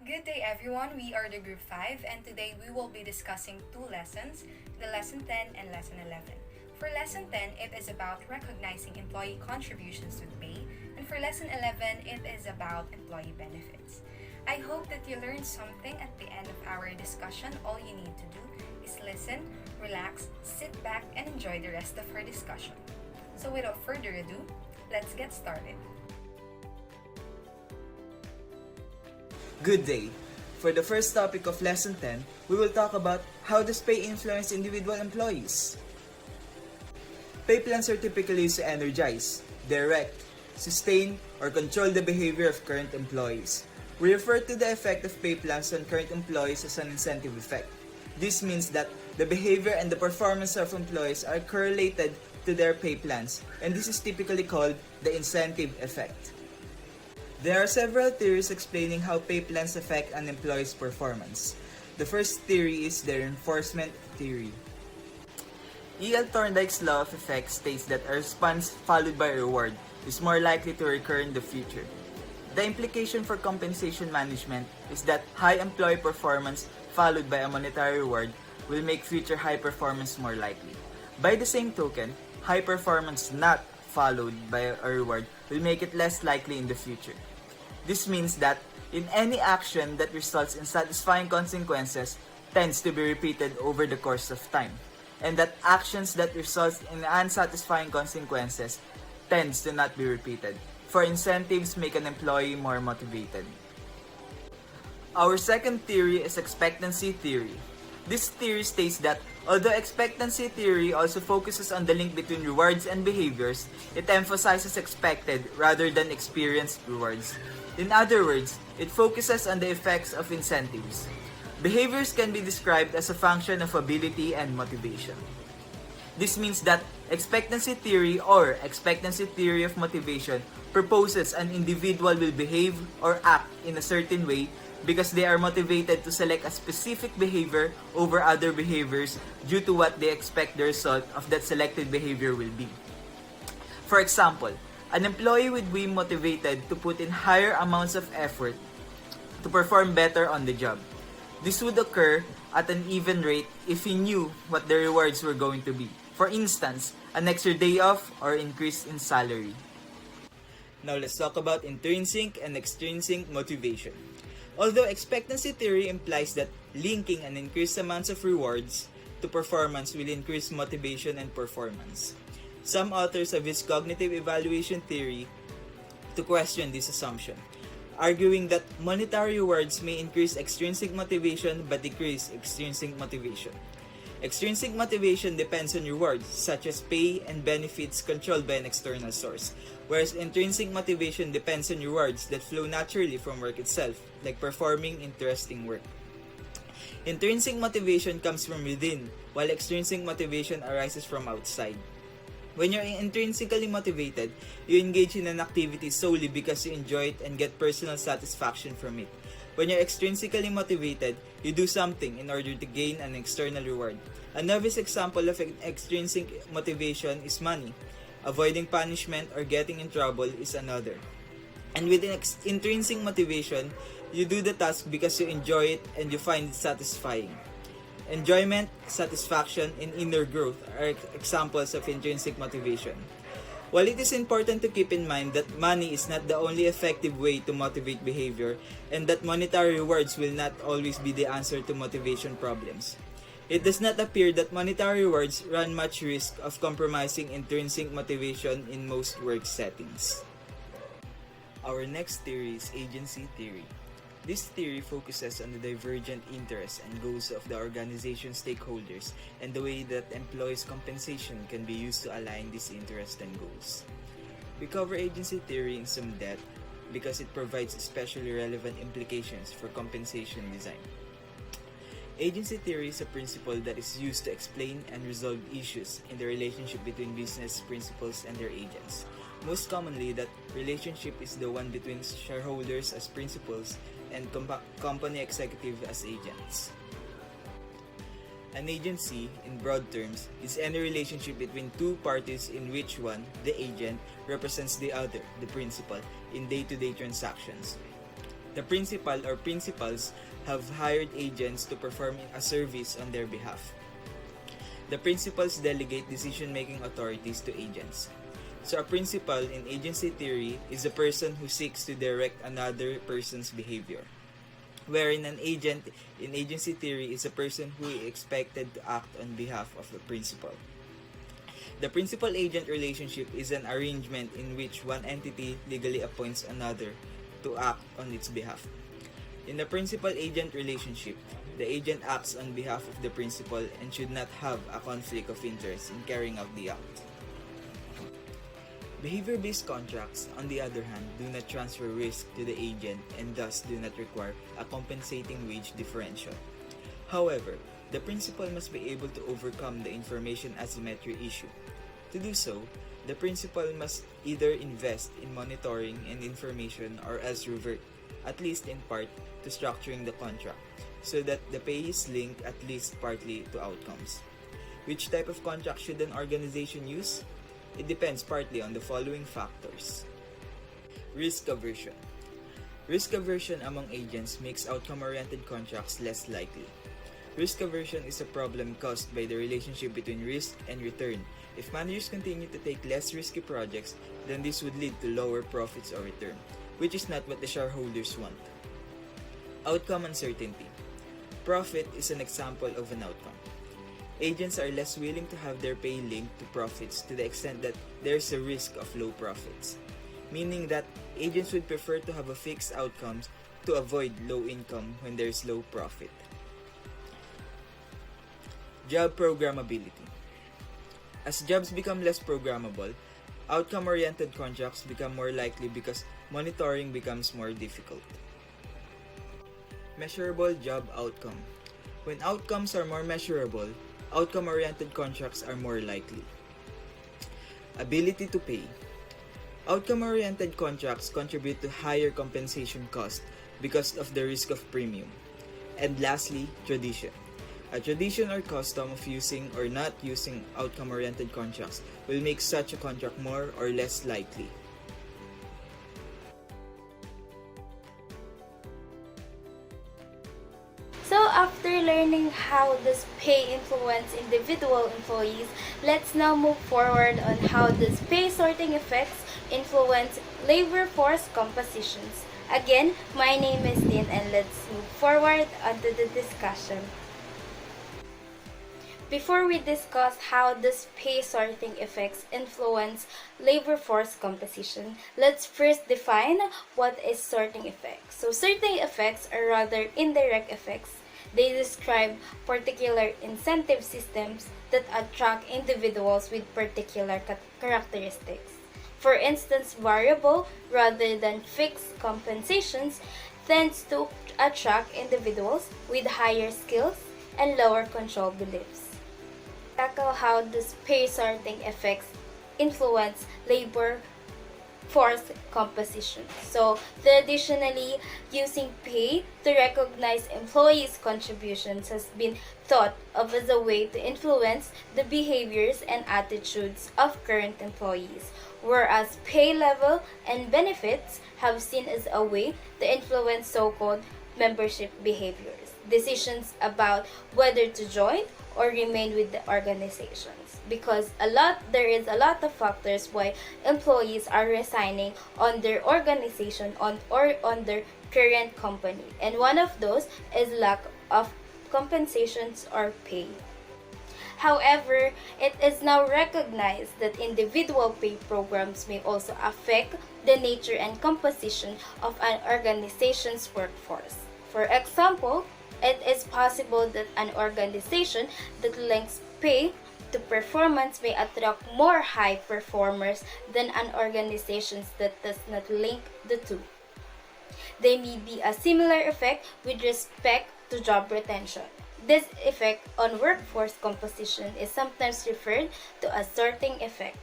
Good day everyone, we are the group 5 and today we will be discussing two lessons, the lesson 10 and lesson 11. For lesson 10, it is about recognizing employee contributions with pay, and for lesson 11, it is about employee benefits. I hope that you learned something at the end of our discussion. All you need to do is listen, relax, sit back, and enjoy the rest of our discussion. So without further ado, let's get started. Good day. For the first topic of Lesson 10, we will talk about how does pay influence individual employees. Pay plans are typically used to energize, direct, sustain, or control the behavior of current employees. We refer to the effect of pay plans on current employees as an incentive effect. This means that the behavior and the performance of employees are correlated to their pay plans, and this is typically called the incentive effect. There are several theories explaining how pay plans affect an employee's performance. The first theory is the reinforcement theory. E.L. Thorndike's law of effect states that a response followed by a reward is more likely to recur in the future. The implication for compensation management is that high employee performance followed by a monetary reward will make future high performance more likely. By the same token, high performance not followed by a reward will make it less likely in the future. This means that in any action that results in satisfying consequences tends to be repeated over the course of time, and that actions that result in unsatisfying consequences tends to not be repeated, for incentives make an employee more motivated. Our second theory is expectancy theory. This theory states that although expectancy theory also focuses on the link between rewards and behaviors, it emphasizes expected rather than experienced rewards. In other words, it focuses on the effects of incentives. Behaviors can be described as a function of ability and motivation. This means that expectancy theory or expectancy theory of motivation proposes an individual will behave or act in a certain way because they are motivated to select a specific behavior over other behaviors due to what they expect the result of that selected behavior will be. For example, an employee would be motivated to put in higher amounts of effort to perform better on the job. This would occur at an even rate if he knew what the rewards were going to be. For instance, an extra day off or increase in salary. Now let's talk about intrinsic and extrinsic motivation. Although expectancy theory implies that linking an increased amounts of rewards to performance will increase motivation and performance, some authors have used cognitive evaluation theory to question this assumption, arguing that monetary rewards may increase extrinsic motivation but decrease extrinsic motivation. Extrinsic motivation depends on rewards, such as pay and benefits controlled by an external source, whereas intrinsic motivation depends on rewards that flow naturally from work itself, like performing interesting work. Intrinsic motivation comes from within, while extrinsic motivation arises from outside. When you're intrinsically motivated, you engage in an activity solely because you enjoy it and get personal satisfaction from it. When you're extrinsically motivated, you do something in order to gain an external reward. A novice example of extrinsic motivation is money. Avoiding punishment or getting in trouble is another. And with intrinsic motivation, you do the task because you enjoy it and you find it satisfying. Enjoyment, satisfaction, and inner growth are examples of intrinsic motivation. While it is important to keep in mind that money is not the only effective way to motivate behavior and that monetary rewards will not always be the answer to motivation problems, it does not appear that monetary rewards run much risk of compromising intrinsic motivation in most work settings. Our next theory is agency theory. This theory focuses on the divergent interests and goals of the organization stakeholders and the way that employees' compensation can be used to align these interests and goals. We cover agency theory in some depth because it provides especially relevant implications for compensation design. Agency theory is a principle that is used to explain and resolve issues in the relationship between business principals and their agents. Most commonly, that relationship is the one between shareholders as principals and company executives as agents. An agency, in broad terms, is any relationship between two parties in which one, the agent, represents the other, the principal, in day-to-day transactions. The principal or principals have hired agents to perform a service on their behalf. The principals delegate decision-making authorities to agents. So a principal in agency theory is a person who seeks to direct another person's behavior, wherein an agent in agency theory is a person who is expected to act on behalf of the principal. The principal-agent relationship is an arrangement in which one entity legally appoints another to act on its behalf. In the principal-agent relationship, the agent acts on behalf of the principal and should not have a conflict of interest in carrying out the act. Behavior-based contracts, on the other hand, do not transfer risk to the agent and thus do not require a compensating wage differential. However, the principal must be able to overcome the information asymmetry issue. To do so, the principal must either invest in monitoring and information or else revert, at least in part, to structuring the contract so that the pay is linked at least partly to outcomes. Which type of contract should an organization use? It depends partly on the following factors. Risk aversion. Risk aversion among agents makes outcome-oriented contracts less likely. Risk aversion is a problem caused by the relationship between risk and return. If managers continue to take less risky projects, then this would lead to lower profits or return, which is not what the shareholders want. Outcome uncertainty. Profit is an example of an outcome. Agents are less willing to have their pay linked to profits to the extent that there's a risk of low profits, meaning that agents would prefer to have a fixed outcomes to avoid low income when there's low profit. Job programmability. As jobs become less programmable, outcome-oriented contracts become more likely because monitoring becomes more difficult. Measurable job outcome. When outcomes are more measurable, outcome-oriented contracts are more likely. Ability to pay. Outcome-oriented contracts contribute to higher compensation cost because of the risk of premium. And lastly, tradition. A tradition or custom of using or not using outcome-oriented contracts will make such a contract more or less likely. So after learning how does pay influence individual employees, let's now move forward on how does pay sorting effects influence labor force compositions. Again, my name is Lynn and let's move forward onto the discussion. Before we discuss how does pay sorting effects influence labor force composition, let's first define what is sorting effects. So sorting effects are rather indirect effects. They describe particular incentive systems that attract individuals with particular characteristics. For instance, variable rather than fixed compensations tends to attract individuals with higher skills and lower control beliefs. Tackle how does pay sorting effects influence labor force composition. So traditionally, using pay to recognize employees' contributions has been thought of as a way to influence the behaviors and attitudes of current employees, whereas pay level and benefits have seen as a way to influence so-called membership behaviors, decisions about whether to join or remain with the organizations, because there is a lot of factors why employees are resigning on their organization or on their current company, and one of those is lack of compensations or pay. However, it is now recognized that individual pay programs may also affect the nature and composition of an organization's workforce. For example, it is possible that an organization that links pay to performance may attract more high performers than an organization that does not link the two. There may be a similar effect with respect to job retention. This effect on workforce composition is sometimes referred to as sorting effect.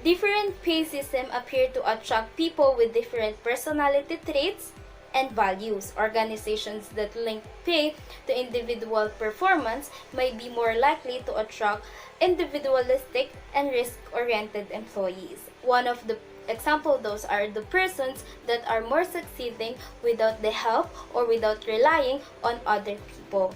Different pay systems appear to attract people with different personality traits and values. Organizations that link pay to individual performance may be more likely to attract individualistic and risk-oriented employees. One of the Example, those are the persons that are more succeeding without the help or without relying on other people.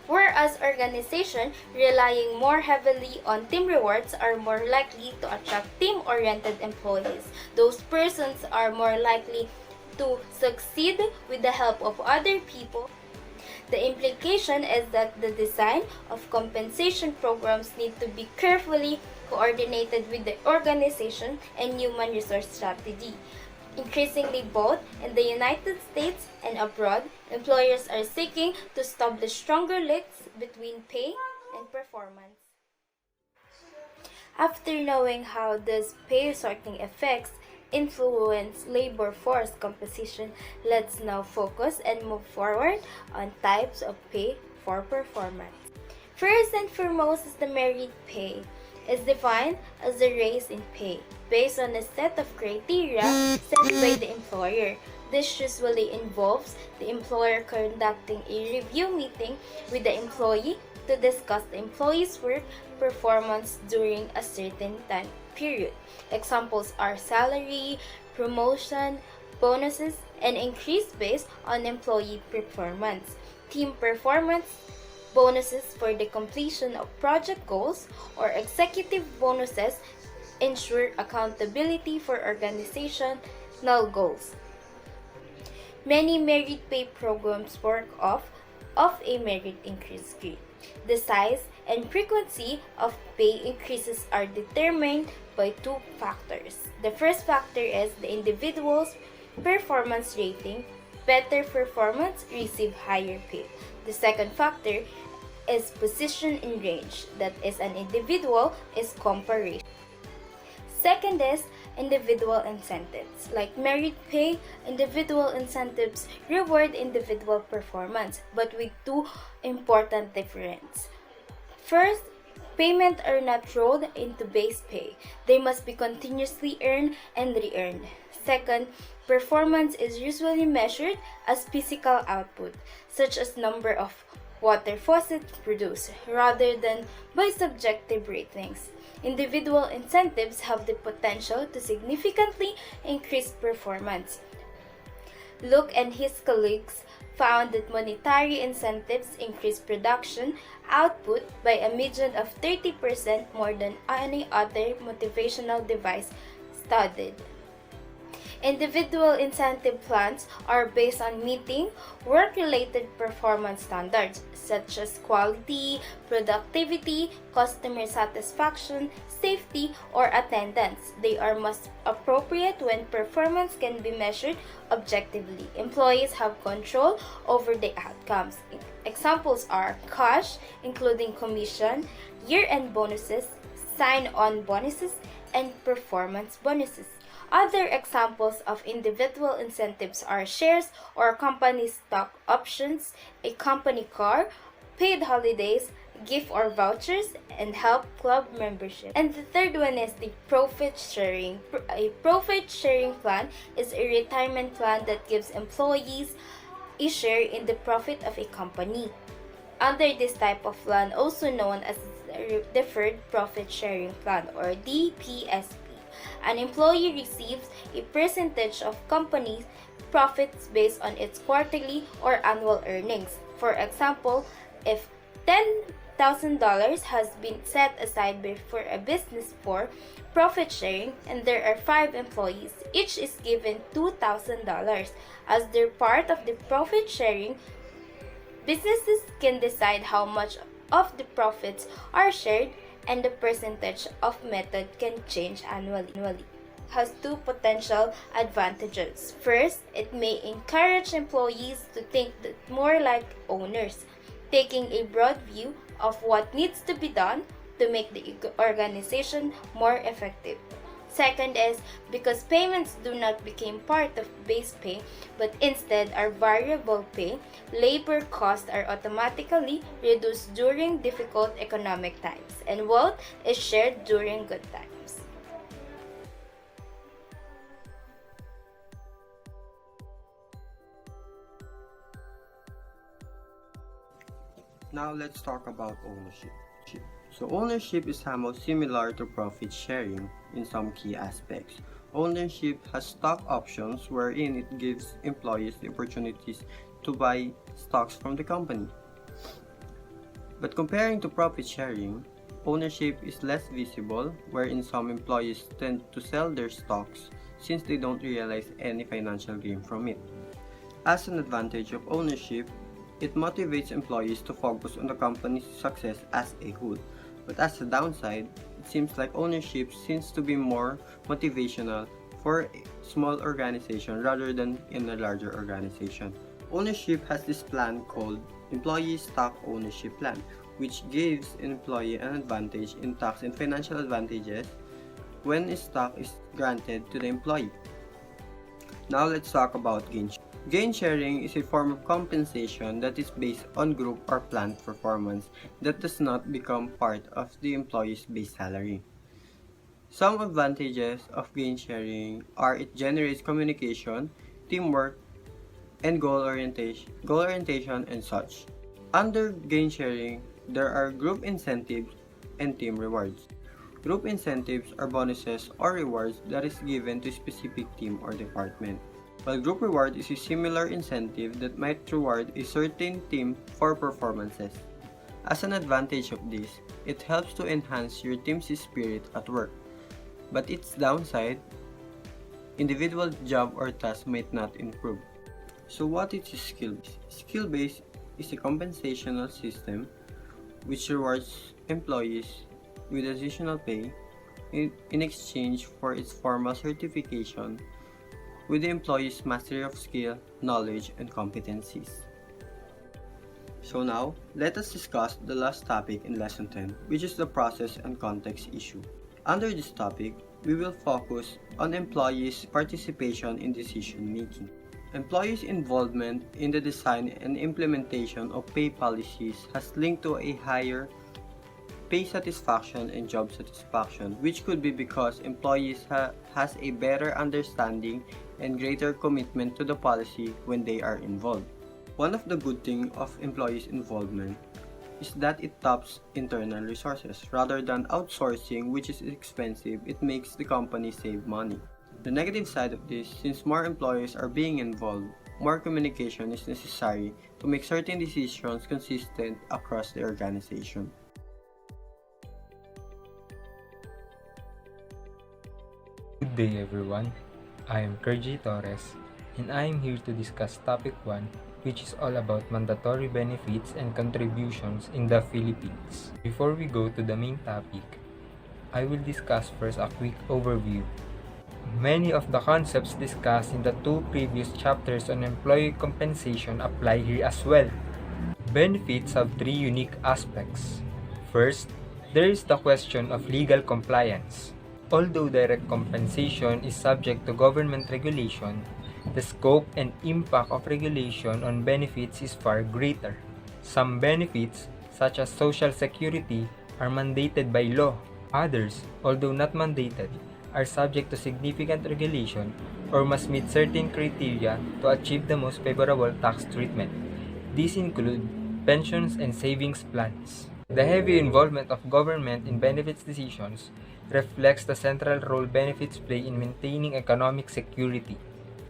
Whereas organizations relying more heavily on team rewards are more likely to attract team-oriented employees. Those persons are more likely to succeed with the help of other people. The implication is that the design of compensation programs need to be carefully coordinated with the organization and human resource strategy. Increasingly, both in the United States and abroad, employers are seeking to establish stronger links between pay and performance. After knowing how these pay sorting effects influence labor force composition, let's now focus and move forward on types of pay for performance. First and foremost is the merit pay. It's defined as a raise in pay based on a set of criteria set by the employer. This usually involves the employer conducting a review meeting with the employee to discuss the employee's work performance during a certain time period. Examples are salary, promotion, bonuses, and increase based on employee performance. Team performance bonuses for the completion of project goals or executive bonuses ensure accountability for organizational goals. Many merit pay programs work off of a merit increase grid. The size and frequency of pay increases are determined by two factors. The first factor is the individual's performance rating. Better performance receive higher pay. The second factor is position in range, that is an individual is comparison. Second is individual incentives. Like merit pay, individual incentives reward individual performance, but with two important differences. First, payment are not rolled into base pay. They must be continuously earned and re-earned. Second, performance is usually measured as physical output, such as number of water faucets produced, rather than by subjective ratings. Individual incentives have the potential to significantly increase performance. Luke and his colleagues found that monetary incentives increase production output by a median of 30% more than any other motivational device studied. Individual incentive plans are based on meeting work-related performance standards such as quality, productivity, customer satisfaction, safety, or attendance. They are most appropriate when performance can be measured objectively. Employees have control over the outcomes. Examples are cash, including commission, year-end bonuses, sign-on bonuses, and performance bonuses. Other examples of individual incentives are shares or company stock options, a company car, paid holidays, gift or vouchers, and health club membership. And the third one is the profit sharing. A profit sharing plan is a retirement plan that gives employees a share in the profit of a company. Under this type of plan, also known as deferred profit sharing plan or DPSP, an employee receives a percentage of company's profits based on its quarterly or annual earnings. For example, if $10,000 has been set aside for a business for profit sharing and there are 5 employees, each is given $2,000 as their part of the profit sharing. Businesses can decide how much of the profits are shared, and the percentage of method can change annually. Has two potential advantages. First, it may encourage employees to think more like owners, taking a broad view of what needs to be done to make the organization more effective. Second is because payments do not become part of base pay but instead are variable pay, labor costs are automatically reduced during difficult economic times and wealth is shared during good times. Now let's talk about ownership. So ownership is somehow similar to profit sharing in some key aspects. Ownership has stock options wherein it gives employees the opportunities to buy stocks from the company. But comparing to profit sharing, ownership is less visible wherein some employees tend to sell their stocks since they don't realize any financial gain from it. As an advantage of ownership, it motivates employees to focus on the company's success as a whole. But as a downside, it seems like ownership seems to be more motivational for a small organization rather than in a larger organization. Ownership has this plan called Employee Stock Ownership Plan, which gives an employee an advantage in tax and financial advantages when a stock is granted to the employee. Now let's talk about gain sharing. Gain sharing is a form of compensation that is based on group or plant performance that does not become part of the employee's base salary. Some advantages of gain sharing are it generates communication, teamwork, and goal orientation and such. Under gain sharing, there are group incentives and team rewards. Group incentives are bonuses or rewards that is given to a specific team or department, while group reward is a similar incentive that might reward a certain team for performances. As an advantage of this, it helps to enhance your team's spirit at work. But its downside, individual job or task might not improve. So what is skill-based? Skill-based is a compensational system which rewards employees with additional pay in exchange for its formal certification with the employee's mastery of skill, knowledge, and competencies. So now, let us discuss the last topic in Lesson 10, which is the process and context issue. Under this topic, we will focus on employees' participation in decision making. Employees' involvement in the design and implementation of pay policies has linked to a higher pay satisfaction and job satisfaction, which could be because employees has a better understanding and greater commitment to the policy when they are involved. One of the good things of employees' involvement is that it taps internal resources. Rather than outsourcing, which is expensive, it makes the company save money. The negative side of this, since more employees are being involved, more communication is necessary to make certain decisions consistent across the organization. Good day everyone, I am Kerji Torres and I am here to discuss topic 1, which is all about mandatory benefits and contributions in the Philippines. Before we go to the main topic, I will discuss first a quick overview. Many of the concepts discussed in the 2 previous chapters on employee compensation apply here as well. Benefits have 3 unique aspects. First, there is the question of legal compliance. Although direct compensation is subject to government regulation, the scope and impact of regulation on benefits is far greater. Some benefits, such as Social Security, are mandated by law. Others, although not mandated, are subject to significant regulation or must meet certain criteria to achieve the most favorable tax treatment. These include pensions and savings plans. The heavy involvement of government in benefits decisions reflects the central role benefits play in maintaining economic security.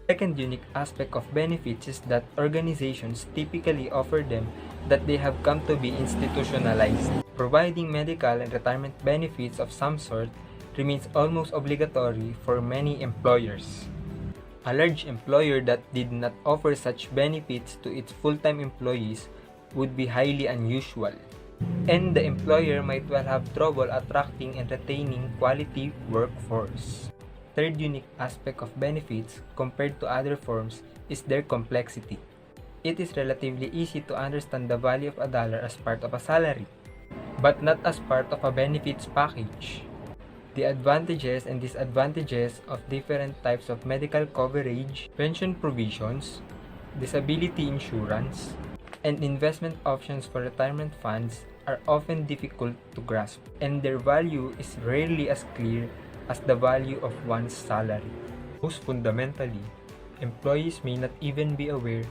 The second unique aspect of benefits is that organizations typically offer them that they have come to be institutionalized. Providing medical and retirement benefits of some sort remains almost obligatory for many employers. A large employer that did not offer such benefits to its full-time employees would be highly unusual, and the employer might well have trouble attracting and retaining quality workforce. Third unique aspect of benefits compared to other forms is their complexity. It is relatively easy to understand the value of a dollar as part of a salary, but not as part of a benefits package. The advantages and disadvantages of different types of medical coverage, pension provisions, disability insurance, and investment options for retirement funds are often difficult to grasp, and their value is rarely as clear as the value of one's salary. Most fundamentally, employees may not even be aware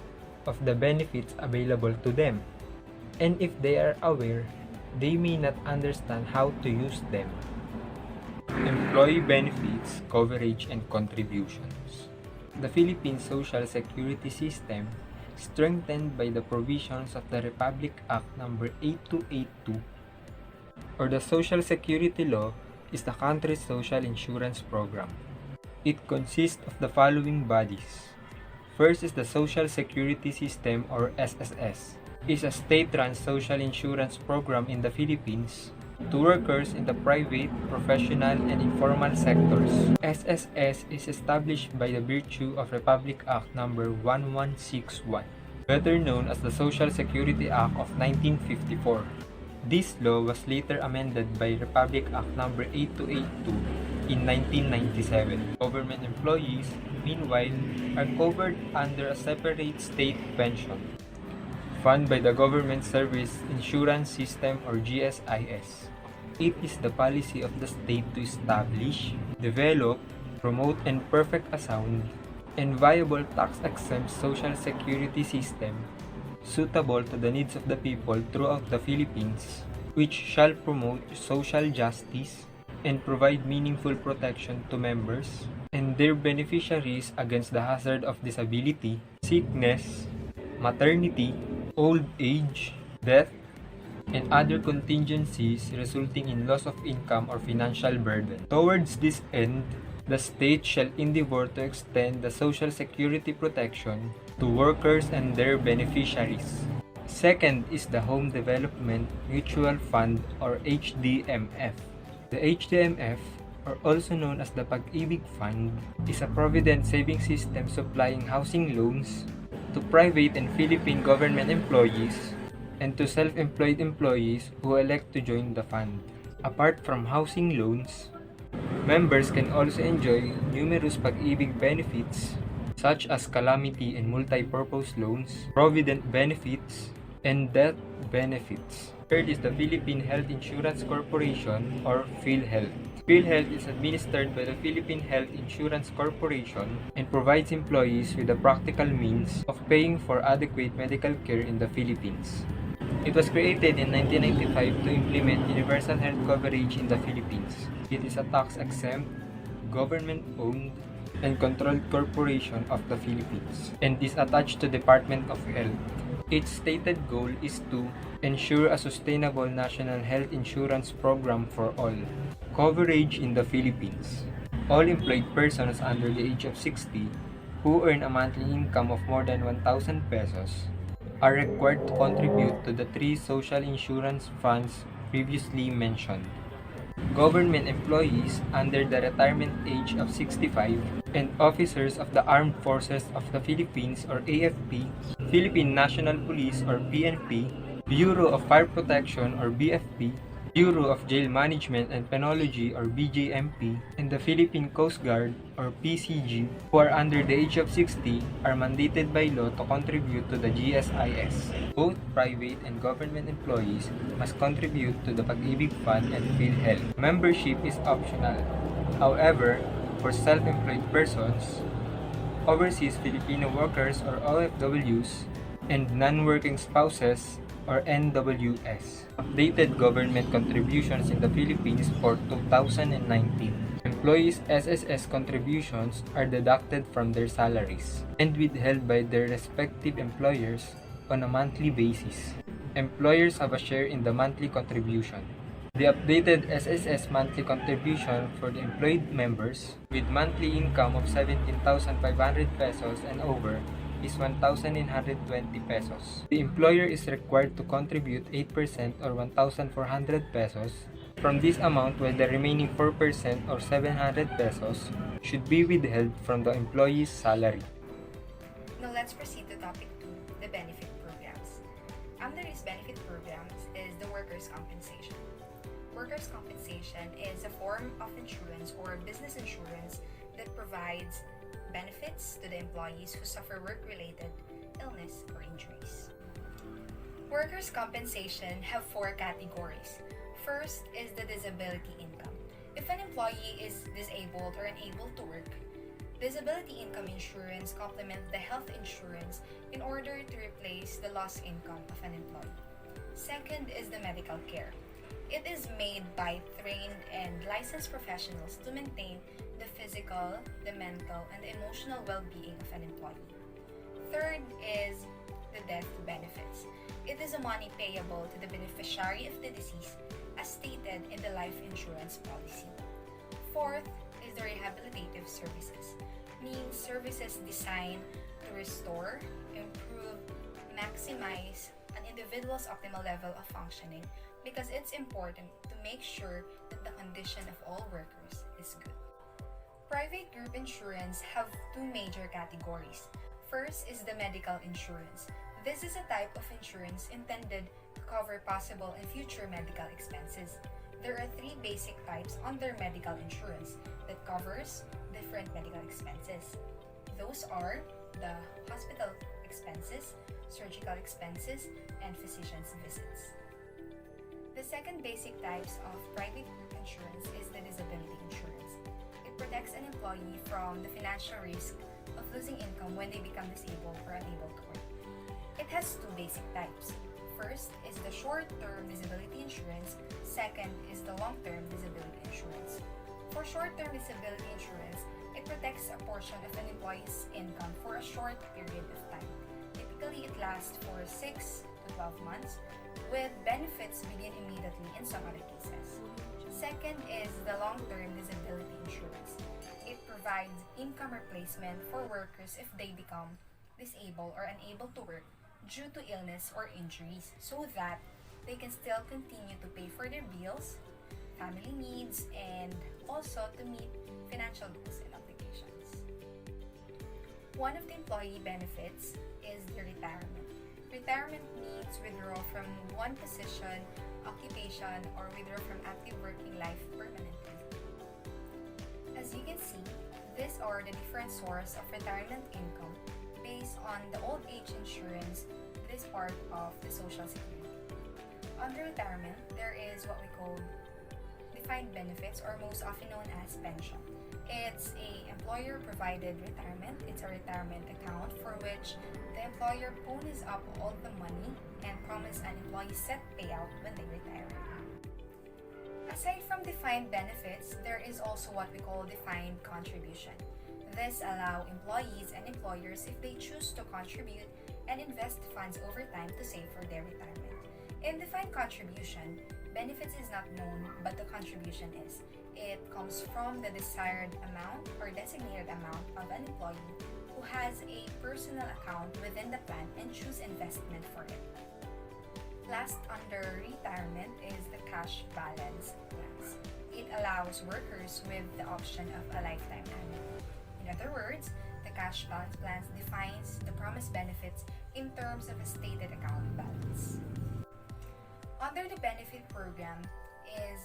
of the benefits available to them, and if they are aware, they may not understand how to use them. Employees employee benefits, coverage, and contributions. The Philippine Social Security System, strengthened by the provisions of the Republic Act No. 8282, or the Social Security Law, is the country's social insurance program. It consists of the following bodies. First is the Social Security System, or SSS. It is a state-run social insurance program in the Philippines to workers in the private, professional, and informal sectors. SSS is established by the virtue of Republic Act No. 1161, better known as the Social Security Act of 1954. This law was later amended by Republic Act No. 8282 in 1997. Government employees, meanwhile, are covered under a separate state pension, funded by the Government Service Insurance System, or GSIS. It is the policy of the state to establish, develop, promote, and perfect a sound and viable tax-exempt social security system suitable to the needs of the people throughout the Philippines, which shall promote social justice and provide meaningful protection to members and their beneficiaries against the hazard of disability, sickness, maternity, old age, death, and other contingencies resulting in loss of income or financial burden. Towards this end, the state shall endeavor to extend the social security protection to workers and their beneficiaries. Second is the Home Development Mutual Fund, or HDMF. The HDMF, or also known as the Pag-ibig Fund, is a provident saving system supplying housing loans to private and Philippine government employees and to self-employed employees who elect to join the fund. Apart from housing loans, members can also enjoy numerous Pag-ibig benefits such as calamity and multi-purpose loans, provident benefits, and death benefits. Third is the Philippine Health Insurance Corporation, or PhilHealth. PhilHealth is administered by the Philippine Health Insurance Corporation and provides employees with the practical means of paying for adequate medical care in the Philippines. It was created in 1995 to implement universal health coverage in the Philippines. It is a tax-exempt, government-owned, and controlled corporation of the Philippines and is attached to Department of Health. Its stated goal is to ensure a sustainable national health insurance program for all. Coverage in the Philippines. All employed persons under the age of 60 who earn a monthly income of more than 1,000 pesos are required to contribute to the three social insurance funds previously mentioned. Government employees under the retirement age of 65 and officers of the Armed Forces of the Philippines, or AFP, Philippine National Police, or PNP, Bureau of Fire Protection, or BFP, Bureau of Jail Management and Penology, or BJMP, and the Philippine Coast Guard, or PCG, who are under the age of 60 are mandated by law to contribute to the GSIS. Both private and government employees must contribute to the Pag-ibig Fund and PhilHealth. Membership is optional. However, for self-employed persons, overseas Filipino workers, or OFWs, and non-working spouses, or NWS. Updated government contributions in the Philippines for 2019. Employees' SSS contributions are deducted from their salaries and withheld by their respective employers on a monthly basis. Employers have a share in the monthly contribution. The updated SSS monthly contribution for the employed members with monthly income of 17,500 pesos and over is 1,920 pesos. The employer is required to contribute 8% or 1,400 pesos from this amount, while the remaining 4% or 700 pesos should be withheld from the employee's salary. Now let's proceed to topic 2, the benefit programs. Under these benefit programs is the workers' compensation. Workers' compensation is a form of insurance or business insurance that provides benefits to the employees who suffer work-related illness or injuries. Workers' compensation have 4 categories. First is the disability income. If an employee is disabled or unable to work, disability income insurance complements the health insurance in order to replace the lost income of an employee. Second is the medical care. It is made by trained and licensed professionals to maintain the physical, the mental, and the emotional well-being of an employee. Third is the death benefits. It is a money payable to the beneficiary of the deceased as stated in the life insurance policy. Fourth is the rehabilitative services, means services designed to restore, improve, maximize an individual's optimal level of functioning because it's important to make sure that the condition of all workers is good. Private group insurance have two major categories. First is the medical insurance. This is a type of insurance intended to cover possible and future medical expenses. There are three basic types under medical insurance that covers different medical expenses. Those are the hospital expenses, surgical expenses, and physician's visits. The second basic types of private group insurance is the disability insurance. It protects an employee from the financial risk of losing income when they become disabled or unable to work. It has two basic types. First is the short-term disability insurance. Second is the long-term disability insurance. For short-term disability insurance, it protects a portion of an employee's income for a short period of time. Typically, it lasts for 6 to 12 months, with benefits begin immediately in some other cases. Second is the long-term disability insurance. It provides income replacement for workers if they become disabled or unable to work due to illness or injuries so that they can still continue to pay for their bills, family needs, and also to meet financial goals and obligations. One of the employee benefits is the retirement. Retirement means withdrawal from one position, occupation, or withdraw from active working life permanently. As you can see, these are the different sources of retirement income based on the old age insurance that is part of the Social Security. Under retirement, there is what we call defined benefits, or most often known as pension. It's a employer-provided retirement. It's a retirement account for which the employer ponies up all the money and promise an employee set payout when they retire. Aside from defined benefits, there is also what we call defined contribution. This allows employees and employers, if they choose to contribute and invest funds over time to save for their retirement. In defined contribution, benefits is not known, but the contribution is. It comes from the desired amount or designated amount of an employee who has a personal account within the plan and choose investment for it. Last under retirement is the cash balance plans. It allows workers with the option of a lifetime annuity. In other words, the cash balance plans defines the promised benefits in terms of a stated account balance. Under the benefit program is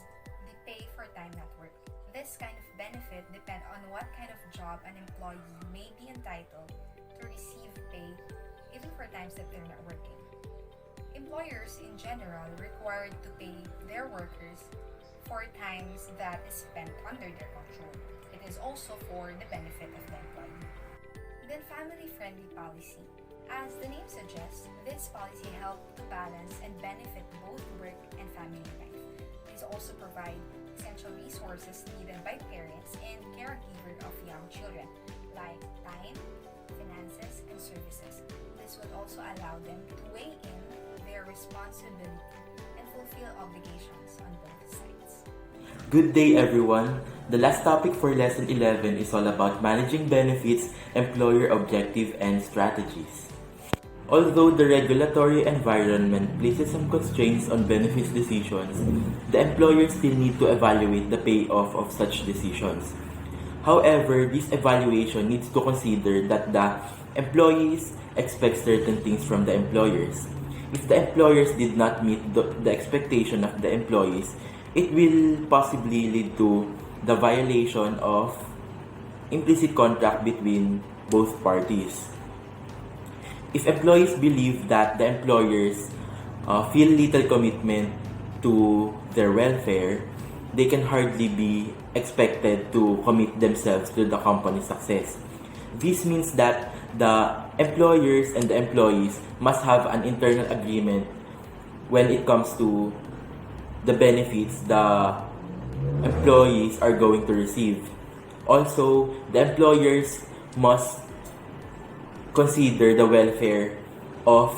the pay for time not work. This kind of benefit depends on what kind of job an employee may be entitled to receive pay even for times that they're not working. Employers in general are required to pay their workers for times that is spent under their control. It is also for the benefit of the employee. Then family-friendly policy. As the name suggests, this policy helps to balance and benefit both work and family life. These also provide essential resources needed by parents and caregivers of young children, like time, finances, and services. This would also allow them to weigh in their responsibility and fulfill obligations on both sides. Good day, everyone. The last topic for Lesson 11 is all about managing benefits, employer objective, and strategies. Although the regulatory environment places some constraints on benefits decisions, the employer still need to evaluate the payoff of such decisions. However, this evaluation needs to consider that the employees expect certain things from the employers. If the employers did not meet the expectation of the employees, it will possibly lead to the violation of implicit contract between both parties. If employees believe that the employers feel little commitment to their welfare, they can hardly be expected to commit themselves to the company's success. This means that the employers and the employees must have an internal agreement when it comes to the benefits the employees are going to receive. Also, the employers must consider the welfare of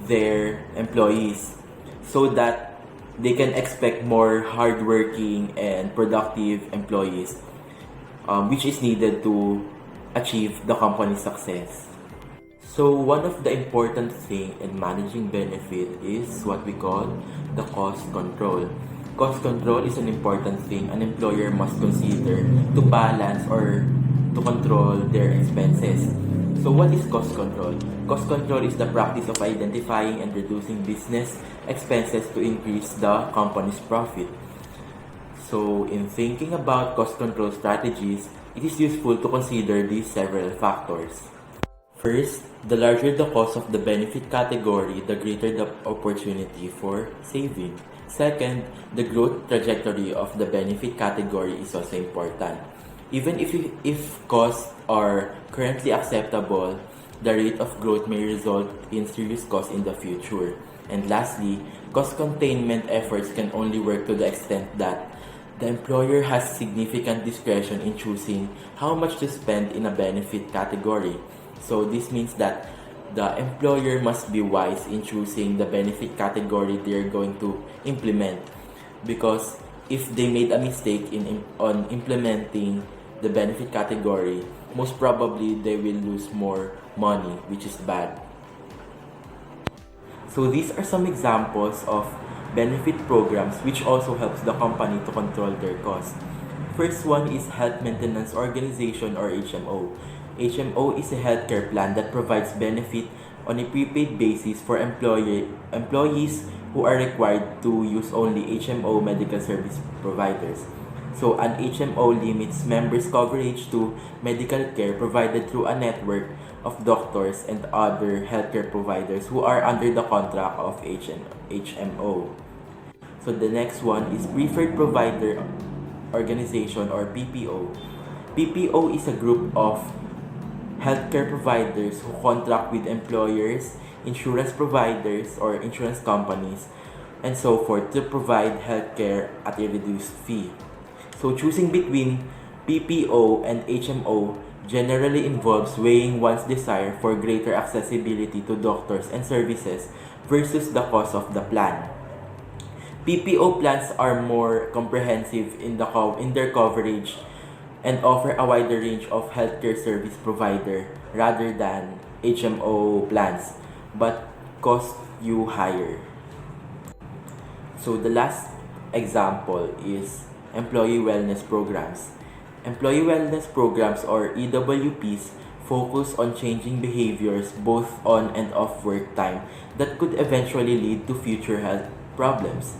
their employees so that they can expect more hardworking and productive employees, which is needed to achieve the company's success. So one of the important thing in managing benefit is what we call the cost control. Cost control is an important thing an employer must consider to balance or to control their expenses. So what is cost control? Cost control is the practice of identifying and reducing business expenses to increase the company's profit. So in thinking about cost control strategies, it is useful to consider these several factors. First, the larger the cost of the benefit category, the greater the opportunity for saving. Second, the growth trajectory of the benefit category is also important. Even if costs are currently acceptable, the rate of growth may result in serious costs in the future. And lastly, cost containment efforts can only work to the extent that the employer has significant discretion in choosing how much to spend in a benefit category. So this means that the employer must be wise in choosing the benefit category they're going to implement, because if they made a mistake on implementing the benefit category, most probably they will lose more money, which is bad. So these are some examples of benefit programs which also helps the company to control their costs. First one is Health Maintenance Organization or HMO. HMO is a healthcare plan that provides benefit on a prepaid basis for employees who are required to use only HMO medical service providers. So an HMO limits members' coverage to medical care provided through a network of doctors and other healthcare providers who are under the contract of HMO. So the next one is Preferred Provider Organization or PPO. PPO is a group of healthcare providers who contract with employers, insurance providers or insurance companies, and so forth to provide healthcare at a reduced fee. So choosing between PPO and HMO generally involves weighing one's desire for greater accessibility to doctors and services versus the cost of the plan. PPO plans are more comprehensive in their coverage and offer a wider range of healthcare service provider rather than HMO plans, but cost you higher. So the last example is employee wellness programs. Employee wellness programs or EWPs focus on changing behaviors both on and off work time that could eventually lead to future health problems.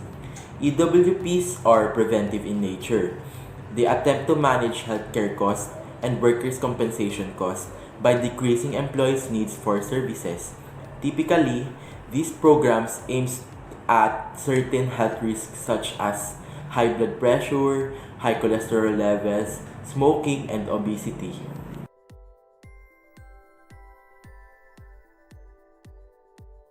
EWPs are preventive in nature. They attempt to manage healthcare costs and workers' compensation costs by decreasing employees' needs for services. Typically, these programs aims at certain health risks such as high blood pressure, high cholesterol levels, smoking, and obesity.